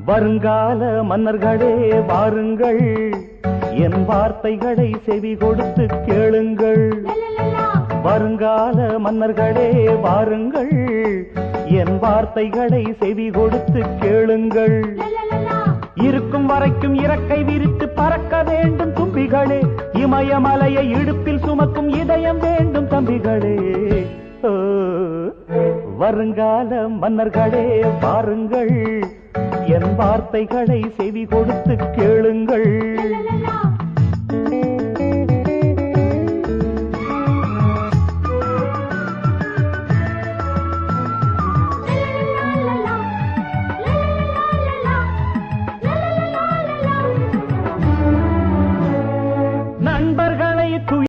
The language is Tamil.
வருங்கால மன்னர்களே வாருங்கள், என் வார்த்தைகளை செவி கொடுத்து கேளுங்கள். வருங்கால மன்னர்களே வாருங்கள், என் வார்த்தைகளை செவி கொடுத்து கேளுங்கள். இருக்கும் வரைக்கும் இறக்கை விரித்து பறக்க வேண்டும் தும்பிகளே, இமயமலையை இடுப்பில் சுமக்கும் இதயம் வேண்டும் தம்பிகளே. வருங்கால மன்னர்களே வாருங்கள், என் வார்த்தைகளை செவி கொடுத்து கேளுங்கள்.